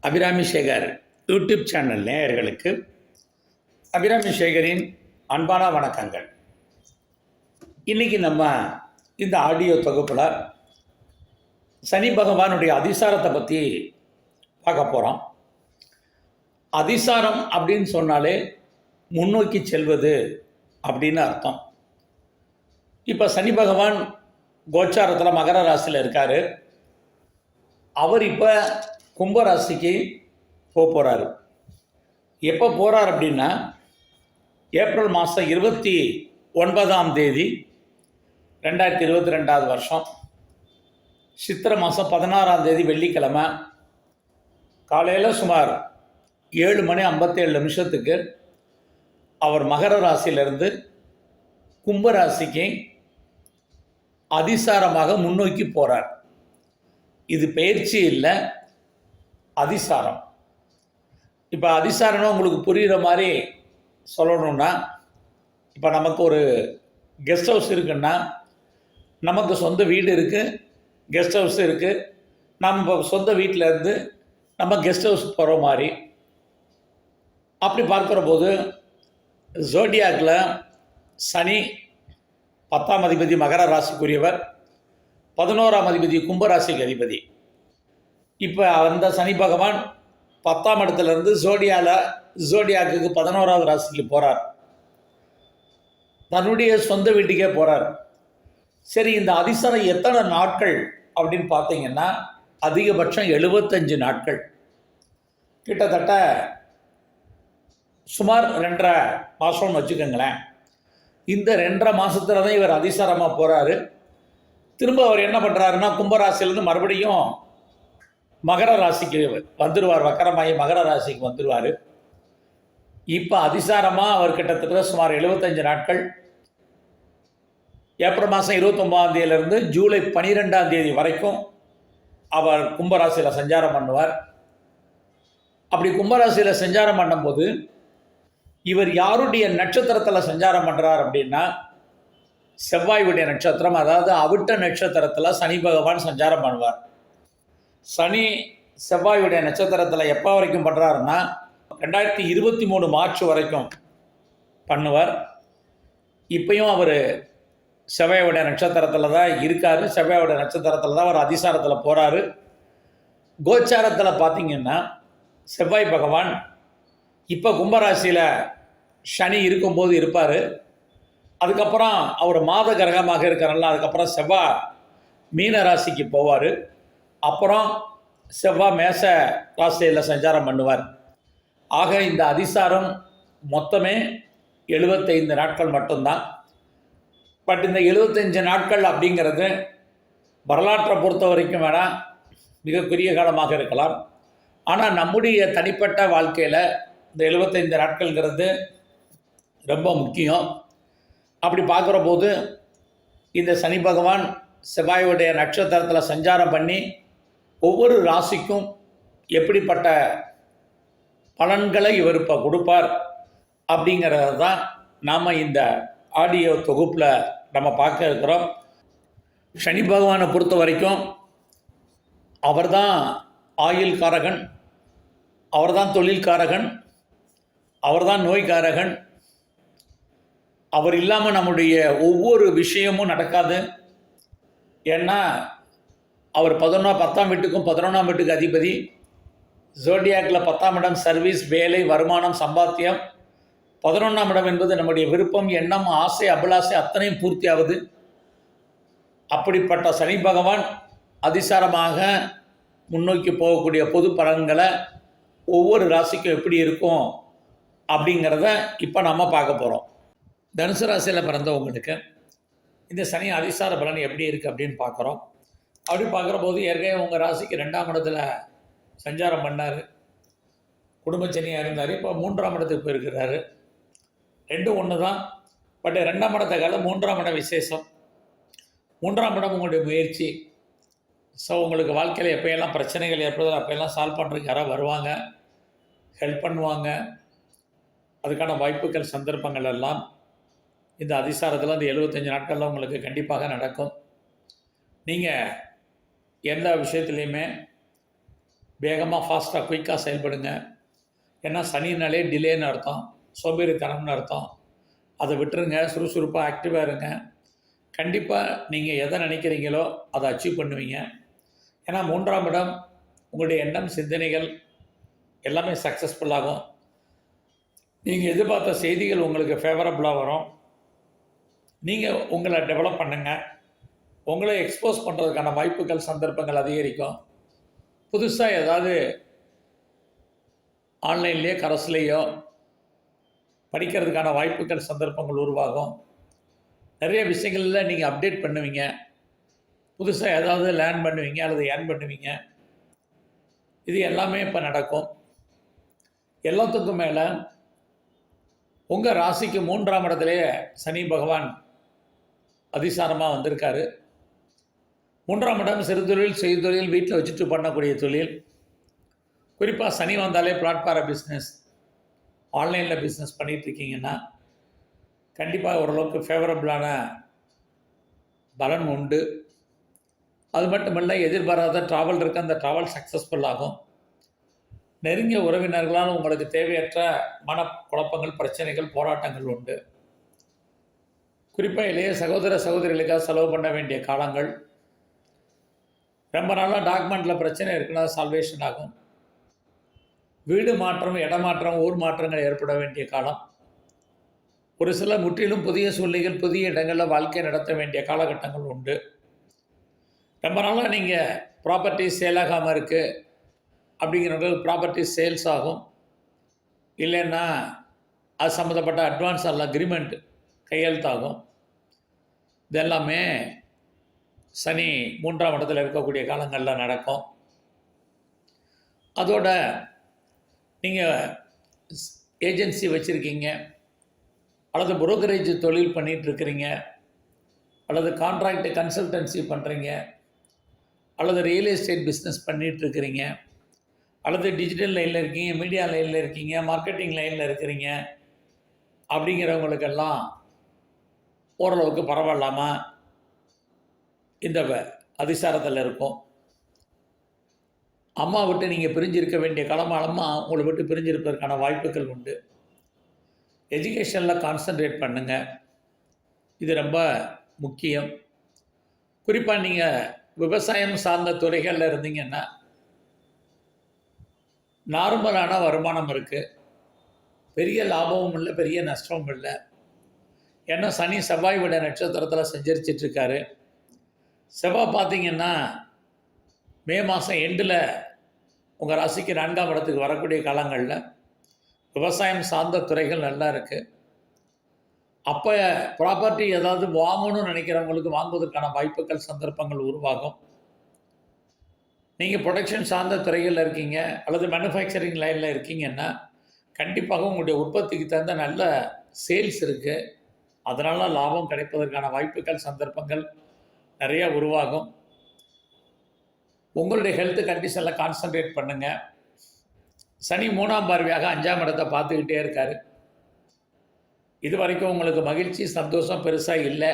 Abirami Sekar YouTube channel நேயர்களுக்கு அபிராமி சேகரின் அன்பான வணக்கங்கள். இன்றைக்கி நம்ம இந்த ஆடியோ தொகுப்பில் சனி பகவானுடைய அதிசாரத்தை பற்றி பார்க்க போகிறோம். அதிசாரம் அப்படின்னு சொன்னாலே முன்னோக்கி செல்வது அப்படின்னு அர்த்தம். இப்போ சனி பகவான் கோச்சாரத்தில் மகர ராசியில் இருக்கார். அவர் இப்போ கும்பராசிக்கு போகிறாரு. எப்போ போகிறார் அப்படின்னா ஏப்ரல் மாதம் 29ஆம் தேதி 2022 வருஷம் சித்திரை மாதம் 16ஆம் தேதி வெள்ளிக்கிழமை காலையில் சுமார் 7:57 அவர் மகர ராசியிலிருந்து கும்பராசிக்கு அதிசாரமாக முன்னோக்கி போகிறார். இது பயிற்சி இல்லை, அதிசாரம். இப்போ அதிசாரம்னா உங்களுக்கு புரிகிற மாதிரி சொல்லணுன்னா, இப்போ நமக்கு ஒரு கெஸ்ட் ஹவுஸ் இருக்குன்னா, நமக்கு சொந்த வீடு இருக்குது, கெஸ்ட் ஹவுஸ் இருக்குது. நம்ம சொந்த வீட்டில் இருந்து நம்ம கெஸ்ட் ஹவுஸ் போகிற மாதிரி. அப்படி பார்க்குற போது ஜோடியாக்கில் சனி 10ஆம் அதிபதி மகர ராசிக்குரியவர், 11ஆம் அதிபதி கும்பராசிக்கு அதிபதி. இப்போ அந்த சனி பகவான் 10ஆம் இடத்துலேருந்து ஜோடியாக்கு 11ஆவது ராசிக்கு போகிறார். தன்னுடைய சொந்த வீட்டுக்கே போகிறார். சரி, இந்த அதிசாரம் எத்தனை நாட்கள் அப்படின்னு பார்த்தீங்கன்னா அதிகபட்சம் 75 நாட்கள், கிட்டத்தட்ட சுமார் 2.5 மாதம்னு வச்சுக்கோங்களேன். இந்த 2.5 மாதத்தில் தான் இவர் அதிசாரமாக போகிறாரு. திரும்ப அவர் என்ன பண்ணுறாருன்னா கும்பராசிலேருந்து மறுபடியும் மகர ராசிக்கு வந்துடுவார். வக்கரமாகி மகர ராசிக்கு வந்துடுவார். இப்போ அதிசாரமாக அவர் கிட்டத்தட்ட சுமார் 75 நாட்கள், ஏப்ரல் மாதம் 29ஆம் தேதியிலிருந்து ஜூலை 12ஆம் தேதி வரைக்கும் அவர் கும்பராசியில் சஞ்சாரம் பண்ணுவார். அப்படி கும்பராசியில் சஞ்சாரம் பண்ணும்போது இவர் யாருடைய நட்சத்திரத்தில் சஞ்சாரம் பண்ணுறார் அப்படின்னா செவ்வாயுடைய நட்சத்திரம், அதாவது அவிட்ட நட்சத்திரத்தில் சனி பகவான் சஞ்சாரம் பண்ணுவார். சனி செவ்வாயுடைய நட்சத்திரத்தில் எப்போ வரைக்கும் பண்ணுறாருன்னா 2023 மார்ச் வரைக்கும் பண்ணுவார். இப்பயும் அவர் செவ்வாயுடைய நட்சத்திரத்தில் தான் இருக்கார். செவ்வாயுடைய நட்சத்திரத்தில் தான் அவர் அதிசாரத்தில் போகிறாரு. கோச்சாரத்தில் பார்த்திங்கன்னா செவ்வாய் பகவான் இப்போ கும்பராசியில் சனி இருக்கும்போது இருப்பார். அதுக்கப்புறம் அவர் மாத கிரகமாக இருக்கிறனால அதுக்கப்புறம் செவ்வாய் மீன ராசிக்கு போவார். அப்புறம் செவ்வாய் மேச ராசியில் சஞ்சாரம் பண்ணுவார். ஆக இந்த அதிசாரம் மொத்தமே 75 நாட்கள் மட்டும்தான். பட் இந்த 75 நாட்கள் அப்படிங்கிறது வரலாற்றை பொறுத்த வரைக்கும் வேணால் மிகப்பெரிய காலமாக இருக்கலாம். ஆனால் நம்முடைய தனிப்பட்ட வாழ்க்கையில் இந்த 75 நாட்கள்ங்கிறது ரொம்ப முக்கியம். அப்படி பார்க்குற போது இந்த சனி பகவான் செவ்வாயுடைய நட்சத்திரத்தில் சஞ்சாரம் பண்ணி ஒவ்வொரு ராசிக்கும் எப்படிப்பட்ட பலன்களை இவர் இப்போ கொடுப்பார் அப்படிங்கிறது தான் நாம் இந்த ஆடியோ தொகுப்பில் நம்ம பார்க்க இருக்கிறோம். சனி பகவானை பொறுத்த வரைக்கும் அவர் தான் ஆயுள்காரகன், அவர் தான் தொழில்காரகன், அவர் தான் நோய்காரகன். அவர் இல்லாமல் நம்முடைய ஒவ்வொரு விஷயமும் நடக்காது. ஏன்னா அவர் 10ஆம் வீட்டுக்கும் 11ஆம் வீட்டுக்கு அதிபதி. ஜோடியாக்கில் 10ஆம் இடம் சர்வீஸ், வேலை, வருமானம், சம்பாத்தியம். 11ஆம் இடம் என்பது நம்முடைய விருப்பம், எண்ணம், ஆசை, அபிலாசை அத்தனையும் பூர்த்தி ஆகுது. அப்படிப்பட்ட சனி பகவான் அதிசாரமாக முன்னோக்கி போகக்கூடிய பொது பலன்களை ஒவ்வொரு ராசிக்கும் எப்படி இருக்கும் அப்படிங்கிறத இப்போ நம்ம பார்க்க போகிறோம். தனுசு ராசியில் பிறந்தவங்களுக்கு இந்த சனி அதிசார பலன் எப்படி இருக்குது அப்படின்னு பார்க்குறோம். அப்படி பார்க்குற போது ஏற்கனவே உங்கள் ராசிக்கு 2ஆம் இடத்துல சஞ்சாரம் பண்ணார், குடும்பச்சனியாக இருந்தார். இப்போ 3ஆம் இடத்துக்கு போயிருக்கிறாரு. ரெண்டும் ஒன்று தான். பட் 2ஆம் இடத்தை கால 3ஆம் இடம் விசேஷம். 3ஆம் இடம் உங்களுடைய முயற்சி. ஸோ உங்களுக்கு வாழ்க்கையில் எப்போயெல்லாம் பிரச்சனைகள் ஏற்படுதோ அப்போயெல்லாம் சால்வ் பண்ணுறதுக்கு யாராவது வருவாங்க, ஹெல்ப் பண்ணுவாங்க. அதுக்கான வாய்ப்புகள், சந்தர்ப்பங்கள் எல்லாம் இந்த அதிசாரத்தில் அந்த 75 நாட்களில் உங்களுக்கு கண்டிப்பாக நடக்கும். நீங்கள் எந்த விஷயத்துலையுமே வேகமாக, ஃபாஸ்ட்டாக, குயிக்காக செயல்படுங்க. ஏன்னா சனினாலே டிலேன்னு அர்த்தம், சோம்பேறித்தனம்னு அர்த்தம். அதை விட்டுருங்க. சுறுசுறுப்பாக ஆக்டிவாக இருங்க. கண்டிப்பாக நீங்கள் எதை நினைக்கிறீங்களோ அதை அச்சீவ் பண்ணுவீங்க. ஏன்னா 3ஆம் இடம் உங்களுடைய எண்ணம், சிந்தனைகள் எல்லாமே சக்ஸஸ்ஃபுல்லாகும். நீங்கள் எதிர்பார்த்த செய்திகள் உங்களுக்கு ஃபேவரபுளாக வரும். நீங்கள் உங்களை டெவலப் பண்ணுங்கள். உங்களை எக்ஸ்போஸ் பண்ணுறதுக்கான வாய்ப்புகள், சந்தர்ப்பங்கள் அதிகரிக்கும். புதுசாக ஏதாவது ஆன்லைன்லேயோ கரஸ்லேயோ படிக்கிறதுக்கான வாய்ப்புகள், சந்தர்ப்பங்கள் உருவாகும். நிறைய விஷயங்களில் நீங்கள் அப்டேட் பண்ணுவீங்க. புதுசாக ஏதாவது லேர்ன் பண்ணுவீங்க அல்லது ஏர்ன் பண்ணுவீங்க. இது எல்லாமே இப்போ நடக்கும். எல்லாத்துக்கும் மேலே உங்கள் ராசிக்கு 3ஆம் இடத்துலேயே சனி பகவான் அதிசாரமாக வந்திருக்காரு. 3ஆம் இடம் சிறுதொழில், செய்தொழில், வீட்டில் வச்சுட்டு பண்ணக்கூடிய தொழில். குறிப்பாக சனி வந்தாலே பிளாட்ஃபார பிஸ்னஸ், ஆன்லைனில் பிஸ்னஸ் பண்ணிகிட்ருக்கீங்கன்னா கண்டிப்பாக ஓரளவுக்கு ஃபேவரபுளான பலன் உண்டு. அது மட்டும் இல்லை, எதிர்பாராத ட்ராவல் இருக்குது. அந்த ட்ராவல் சக்ஸஸ்ஃபுல் ஆகும். நெருங்கிய உறவினர்களால் உங்களுக்கு தேவையற்ற மனக்குழப்பங்கள், பிரச்சனைகள், போராட்டங்கள் உண்டு. குறிப்பாக இளைய சகோதர சகோதரிகளுக்காக செலவு பண்ண வேண்டிய காலங்கள். ரொம்ப நாளாக டாக்குமெண்ட்டில் பிரச்சனை இருக்குன்னா சால்வேஷன் ஆகும். வீடு மாற்றம், இடமாற்றம், ஊர் மாற்றங்கள் ஏற்பட வேண்டிய காலம். ஒரு சில முற்றிலும் புதிய சூழ்நிலைகள், புதிய இடங்களில் வாழ்க்கை நடத்த வேண்டிய காலகட்டங்கள் உண்டு. ரொம்ப நாளாக நீங்கள் ப்ராப்பர்ட்டிஸ் சேல் ஆகாமல் இருக்குது அப்படிங்கிறவங்க ப்ராப்பர்ட்டிஸ் சேல்ஸ் ஆகும். இல்லைன்னா அது சம்மந்தப்பட்ட அட்வான்ஸ் அல்ல அக்ரிமெண்ட் கையெழுத்தாகும். இதெல்லாமே சனி 3ஆம் இடத்துல இருக்கக்கூடிய காலங்களில் நடக்கும். அதோட நீங்கள் ஏஜென்சி வச்சுருக்கீங்க அல்லது புரோக்கரேஜ் தொழில் பண்ணிகிட்ருக்கிறீங்க அல்லது கான்ட்ராக்ட் கன்சல்டன்சி பண்ணுறீங்க அல்லது ரியல் எஸ்டேட் பிஸ்னஸ் பண்ணிகிட்ருக்கிறீங்க அல்லது டிஜிட்டல் லைனில் இருக்கீங்க, மீடியா லைனில் இருக்கீங்க, மார்க்கெட்டிங் லைனில் இருக்கிறீங்க அப்படிங்கிறவங்களுக்கெல்லாம் ஓரளவுக்கு பரவாயில்லாமல் இந்த அதிசாரத்தில் இருக்கும். அம்மா விட்டு நீங்கள் பிரிஞ்சிருக்க வேண்டிய காலமாலமா உங்களை விட்டு பிரிஞ்சிருப்பதற்கான வாய்ப்புகள் உண்டு. எஜுகேஷனில் கான்சன்ட்ரேட் பண்ணுங்கள். இது ரொம்ப முக்கியம். குறிப்பாக நீங்கள் விவசாயம் சார்ந்த துறைகளில் இருந்தீங்கன்னா நார்மலான வருமானம் இருக்குது. பெரிய லாபமும் இல்லை, பெரிய நஷ்டமும் இல்லை. ஏன்னா சனி செவ்வாய் விட நட்சத்திரத்தில் சஞ்சரிச்சிட்ருக்காரு. செவ்வாய் பார்த்திங்கன்னா மே மாதம் எண்டில் உங்கள் ராசிக்கு 4ஆம் இடத்துக்கு வரக்கூடிய காலங்களில் விவசாயம் சார்ந்த துறைகள் நல்லா இருக்குது. அப்போ ப்ராப்பர்ட்டி ஏதாவது வாங்கணும்னு நினைக்கிறவங்களுக்கு வாங்குவதற்கான வாய்ப்புகள், சந்தர்ப்பங்கள் உருவாகும். நீங்கள் ப்ரொடக்ஷன் சார்ந்த துறைகளில் இருக்கீங்க அல்லது மேனுஃபேக்சரிங் லைனில் இருக்கீங்கன்னா கண்டிப்பாக உங்களுடைய உற்பத்திக்கு தகுந்த நல்ல சேல்ஸ் இருக்குது. அதனால் லாபம் கிடைப்பதற்கான வாய்ப்புகள், சந்தர்ப்பங்கள் நிறைய உருவாகும். உங்களுடைய ஹெல்த் கண்டிஷனில் கான்சன்ட்ரேட் பண்ணுங்கள். சனி 3ஆம் பார்வையாக 5ஆம் இடத்தை பார்த்துக்கிட்டே இருக்கார். இது வரைக்கும் உங்களுக்கு மகிழ்ச்சி, சந்தோஷம் பெருசாக இல்லை.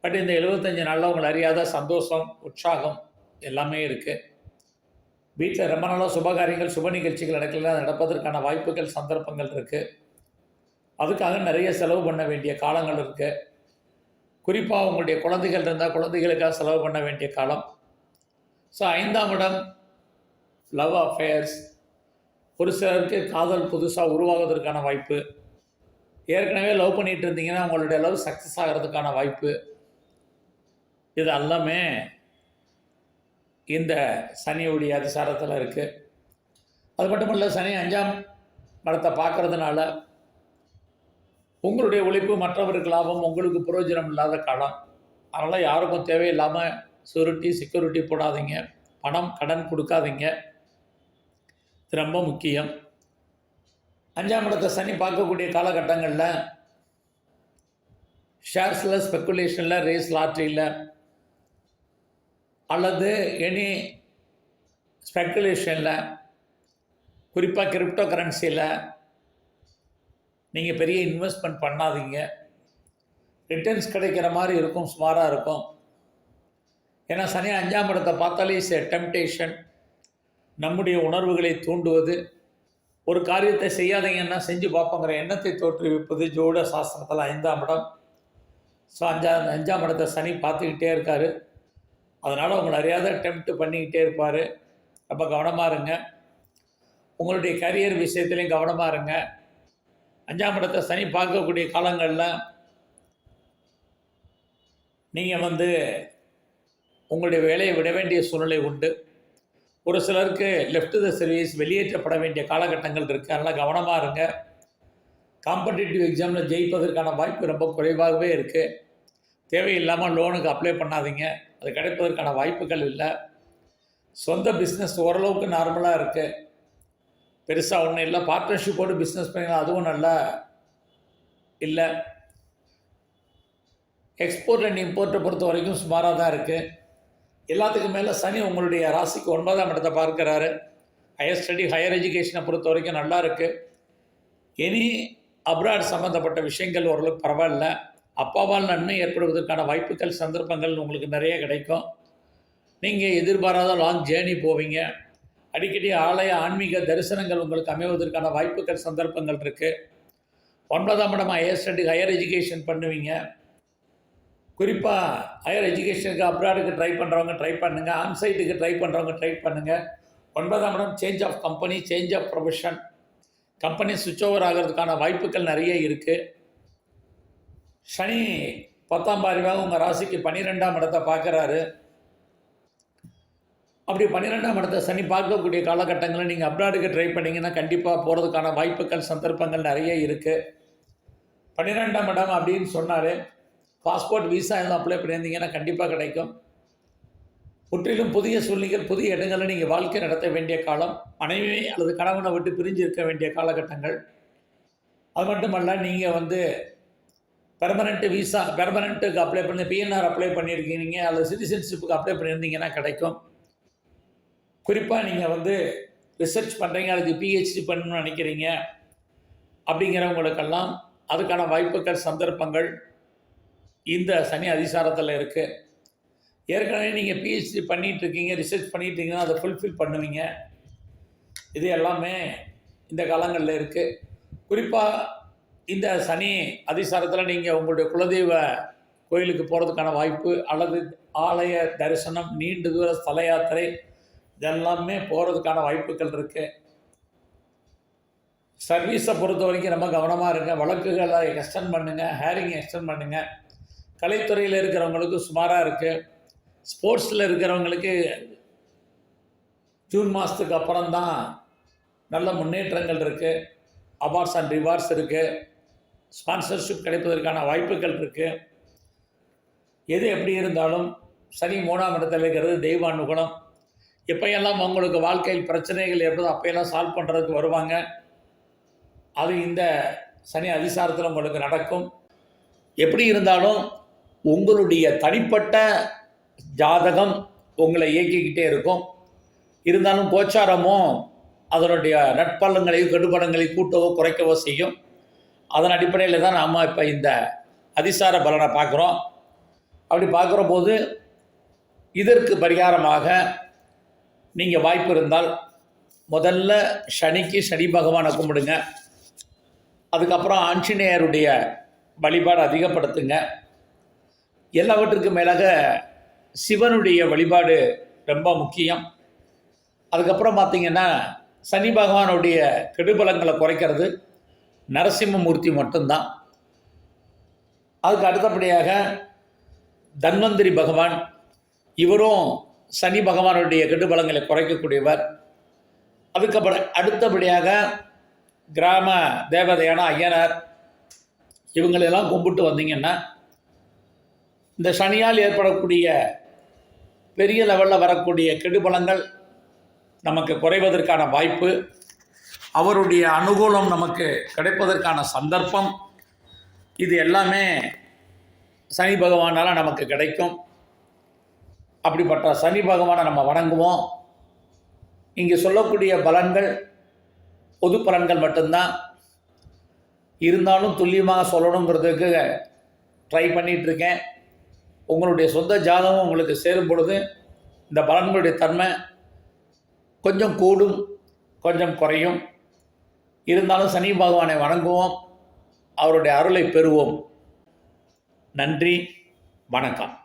பட் இந்த 75 நாளில் உங்களை அறியாத சந்தோஷம், உற்சாகம் எல்லாமே இருக்குது. வீட்டில் ரொம்ப நாளாக சுபகாரியங்கள், சுப நிகழ்ச்சிகள் நடப்பதற்கான வாய்ப்புகள், சந்தர்ப்பங்கள் இருக்குது. அதுக்காக நிறைய செலவு பண்ண வேண்டிய காலங்கள் இருக்குது. குறிப்பாக உங்களுடைய குழந்தைகள் இருந்தால் குழந்தைகளுக்காக செலவு பண்ண வேண்டிய காலம். ஸோ 5ஆம் இடம் லவ் அஃபேர்ஸ். ஒரு சிலருக்கு காதல் புதுசாக உருவாகுவதற்கான வாய்ப்பு. ஏற்கனவே லவ் பண்ணிகிட்டு இருந்தீங்கன்னா உங்களுடைய லவ் சக்ஸஸ் ஆகிறதுக்கான வாய்ப்பு. இது எல்லாமே இந்த சனியுடைய அதிசாரத்தில் இருக்குது. அது மட்டும் இல்லை, சனி 5ஆம் இடத்தை பார்க்குறதுனால உங்களுடைய உழைப்பு மற்றவருக்கு லாபம், உங்களுக்கு பிரயோஜனம் இல்லாத காலம். அதனால் யாருக்கும் தேவையில்லாமல் செக்யூரிட்டி போடாதீங்க, பணம் கடன் கொடுக்காதீங்க. இது ரொம்ப முக்கியம். 5ஆம் இடத்தை சனி பார்க்கக்கூடிய காலகட்டங்களில் ஷேர்ஸில், ஸ்பெக்குலேஷனில், ரேஸ் லாட்ரியில் அல்லது எனி ஸ்பெக்குலேஷனில், குறிப்பாக கிரிப்டோ கரன்சியில் நீங்கள் பெரிய இன்வெஸ்ட்மெண்ட் பண்ணாதீங்க. ரிட்டர்ன்ஸ் கிடைக்கிற மாதிரி இருக்கும், சுமாராக இருக்கும். ஏன்னா சனி 5ஆம் இடத்தை பார்த்தாலே இஸ் எ டெம்டேஷன். நம்முடைய உணர்வுகளை தூண்டுவது, ஒரு காரியத்தை செய்யாதீங்கன்னா செஞ்சு பார்ப்போங்கிற எண்ணத்தை தோற்றுவிப்பது ஜோட சாஸ்திரத்தில் 5ஆம் இடம். ஸோ 5ஆம் இடத்தை சனி பார்த்துக்கிட்டே இருக்கார். அதனால் உங்களை அறியாத டெம்ப்ட் பண்ணிக்கிட்டே இருப்பார். ரொம்ப கவனமாக இருங்க. உங்களுடைய கரியர் விஷயத்துலையும் கவனமாக இருங்க. 5ஆம் இடத்தை சனி பார்க்கக்கூடிய காலங்களில் நீங்கள் உங்களுடைய வேலையை விட வேண்டிய சூழ்நிலை உண்டு. ஒரு சிலருக்கு லெஃப்ட் த சர்வீஸ் வெளியேற்றப்பட வேண்டிய காலகட்டங்கள் இருக்குது. அதனால் கவனமாக இருங்க. காம்படிட்டிவ் எக்ஸாமில் ஜெயிப்பதற்கான வாய்ப்பு ரொம்ப குறைவாகவே இருக்குது. தேவையில்லாமல் லோனுக்கு அப்ளை பண்ணாதீங்க. அது கிடைப்பதற்கான வாய்ப்புகள் இல்லை. சொந்த பிஸ்னஸ் ஓரளவுக்கு நார்மலாக இருக்குது. பெருசாக ஒன்றும் இல்லை. பார்ட்னர்ஷிப்போடு பிஸ்னஸ் பண்ணிங்கன்னா அதுவும் நல்லா இல்லை. எக்ஸ்போர்ட் அண்ட் இம்போர்ட்டை பொறுத்த வரைக்கும் சுமாராக தான் இருக்குது. எல்லாத்துக்கும் மேலே சனி உங்களுடைய ராசிக்கு 9ஆம் இடத்தை பார்க்குறாரு. ஹையர் ஸ்டடி, ஹையர் எஜுகேஷனை பொறுத்த வரைக்கும் நல்லா இருக்குது. எனி அப்ராட் சம்மந்தப்பட்ட விஷயங்கள் ஓரளவுக்கு பரவாயில்ல. அப்பாவால் நன்மை ஏற்படுவதற்கான வாய்ப்புகள், சந்தர்ப்பங்கள் உங்களுக்கு நிறைய கிடைக்கும். நீங்கள் எதிர்பாராத லாங் ஜேர்னி போவீங்க. அடிக்கடி ஆலய ஆன்மீக தரிசனங்கள் உங்களுக்கு அமைவதற்கான வாய்ப்புகள், சந்தர்ப்பங்கள் இருக்குது. 9ஆம் இடம் ஹையர் ஸ்டடி, ஹையர் எஜுகேஷன் பண்ணுவீங்க. குறிப்பாக ஹையர் எஜுகேஷனுக்கு அப்ராடுக்கு ட்ரை பண்ணுறவங்க ட்ரை பண்ணுங்கள். ஆன்சைட்டுக்கு ட்ரை பண்ணுறவங்க ட்ரை பண்ணுங்கள். 9ஆம் இடம் change of company, change of profession, company சுவிட்ச் ஓவர் ஆகிறதுக்கான வாய்ப்புகள் நிறைய இருக்குது. சனி 10ஆம் பார்வையாக உங்கள் ராசிக்கு 12ஆம் இடத்தை பார்க்குறாரு. அப்படி 12ஆம் இடத்தை சனி பார்க்கக்கூடிய காலகட்டங்களில் நீங்கள் அப்ராடுக்கு ட்ரை பண்ணிங்கன்னா கண்டிப்பாக போகிறதுக்கான வாய்ப்புகள், சந்தர்ப்பங்கள் நிறைய இருக்குது. 12ஆம் இடம் அப்படின்னு சொன்னார். பாஸ்போர்ட், விசா எல்லாம் அப்ளை பண்ணியிருந்தீங்கன்னா கண்டிப்பாக கிடைக்கும். முற்றிலும் புதிய சூழ்நிலைகள், புதிய இடங்களில் நீங்கள் வாழ்க்கை நடத்த வேண்டிய காலம். மனைவி அல்லது கணவனை விட்டு பிரிஞ்சு இருக்க வேண்டிய காலகட்டங்கள். அது மட்டுமல்ல, நீங்கள் பெர்மனெண்ட் விசா, பெர்மனெண்ட்டுக்கு அப்ளை பண்ணி பிஎன்ஆர் அப்ளை பண்ணியிருக்கீங்க அல்லது சிட்டிசன்ஷிப்புக்கு அப்ளை பண்ணியிருந்தீங்கன்னா கிடைக்கும். குறிப்பாக நீங்கள் ரிசர்ச் பண்ணுறீங்க அல்லது பிஹெச்டி பண்ணணும்னு நினைக்கிறீங்க அப்படிங்கிறவங்களுக்கெல்லாம் அதுக்கான வாய்ப்புகள், சந்தர்ப்பங்கள் இந்த சனி அதிசாரத்தில் இருக்குது. ஏற்கனவே நீங்கள் பிஹெச்டி பண்ணிகிட்ருக்கீங்க, ரிசர்ச் பண்ணிகிட்ருக்கீங்கன்னா அதை ஃபுல்ஃபில் பண்ணுவீங்க. இது எல்லாமே இந்த காலங்களில் இருக்குது. குறிப்பாக இந்த சனி அதிசாரத்தில் நீங்கள் உங்களுடைய குலதெய்வ கோயிலுக்கு போகிறதுக்கான வாய்ப்பு அல்லது ஆலய தரிசனம், நீண்ட தூர ஸ்தல யாத்திரை இதெல்லாமே போகிறதுக்கான வாய்ப்புகள் இருக்குது. சர்வீஸை பொறுத்த வரைக்கும் ரொம்ப கவனமாக இருங்க. வழக்குகளை எக்ஸ்டெண்ட் பண்ணுங்கள், ஹேரிங் எக்ஸ்டெண்ட் பண்ணுங்கள். கலைத்துறையில் இருக்கிறவங்களுக்கு சுமாராக இருக்குது. ஸ்போர்ட்ஸில் இருக்கிறவங்களுக்கு ஜூன் மாதத்துக்கு அப்புறம் தான் நல்ல முன்னேற்றங்கள் இருக்குது. அவார்ட்ஸ் அண்ட் ரிவார்ட்ஸ் இருக்குது. ஸ்பான்சர்ஷிப் கிடைப்பதற்கான வாய்ப்புகள் இருக்குது. எது எப்படி இருந்தாலும் சனி 3ஆம் இடத்தில் இருக்கிறது தெய்வ அனுகூலம். எப்போயெல்லாம் உங்களுக்கு வாழ்க்கையில் பிரச்சனைகள் ஏற்படுதோ அப்போயெல்லாம் சால்வ் பண்ணுறதுக்கு வருவாங்க. அது இந்த சனி அதிசாரத்தில் உங்களுக்கு நடக்கும். எப்படி இருந்தாலும் உங்களுடைய தனிப்பட்ட ஜாதகம் உங்களை இயக்கிக்கிட்டே இருக்கும். இருந்தாலும் கோச்சாரமும் அதனுடைய நட்பலங்களையும் கெடுபலங்களையும் கூட்டவோ குறைக்கவோ செய்யும். அதன் அடிப்படையில் தான் நாம் இப்போ இந்த அதிசார பலனை பார்க்குறோம். அப்படி பார்க்குற போது இதற்கு பரிகாரமாக நீங்கள் வாய்ப்பு இருந்தால் முதல்ல சனிக்கு சனி பகவானை கும்பிடுங்க. அதுக்கப்புறம் ஆஞ்சநேயருடைய வழிபாடு அதிகப்படுத்துங்க. எல்லாவற்றுக்கும் மேலாக சிவனுடைய வழிபாடு ரொம்ப முக்கியம். அதுக்கப்புறம் பார்த்திங்கன்னா சனி பகவானுடைய கெடுபலங்களை குறைக்கிறது நரசிம்மமூர்த்தி மட்டும்தான். அதுக்கு அடுத்தபடியாக தன்வந்திரி பகவான், இவரும் சனி பகவானுடைய கெடுபலங்களை குறைக்கக்கூடியவர். அதுக்கப்புறம் அடுத்தபடியாக கிராம தேவதையான ஐயனார், இவங்களெல்லாம் கும்பிட்டு வந்தீங்கன்னா இந்த சனியால் ஏற்படக்கூடிய பெரிய லெவலில் வரக்கூடிய கெடுபலங்கள் நமக்கு குறைவதற்கான வாய்ப்பு, அவருடைய அனுகூலம் நமக்கு கிடைப்பதற்கான சந்தர்ப்பம், இது எல்லாமே சனி பகவானால் நமக்கு கிடைக்கும். அப்படிப்பட்ட சனி பகவானை நம்ம வணங்குவோம். இங்கே சொல்லக்கூடிய பலன்கள் பொது பலன்கள் மட்டும்தான். இருந்தாலும் துல்லியமாக சொல்லணுங்கிறதுக்கு ட்ரை பண்ணிகிட்ருக்கேன். உங்களுடைய சொந்த ஜாதகம் உங்களுக்கு சேரும் பொழுது இந்த பலன்களுடைய தன்மை கொஞ்சம் கூடும், கொஞ்சம் குறையும். இருந்தாலும் சனி பகவானை வணங்குவோம், அவருடைய அருளை பெறுவோம். நன்றி, வணக்கம்.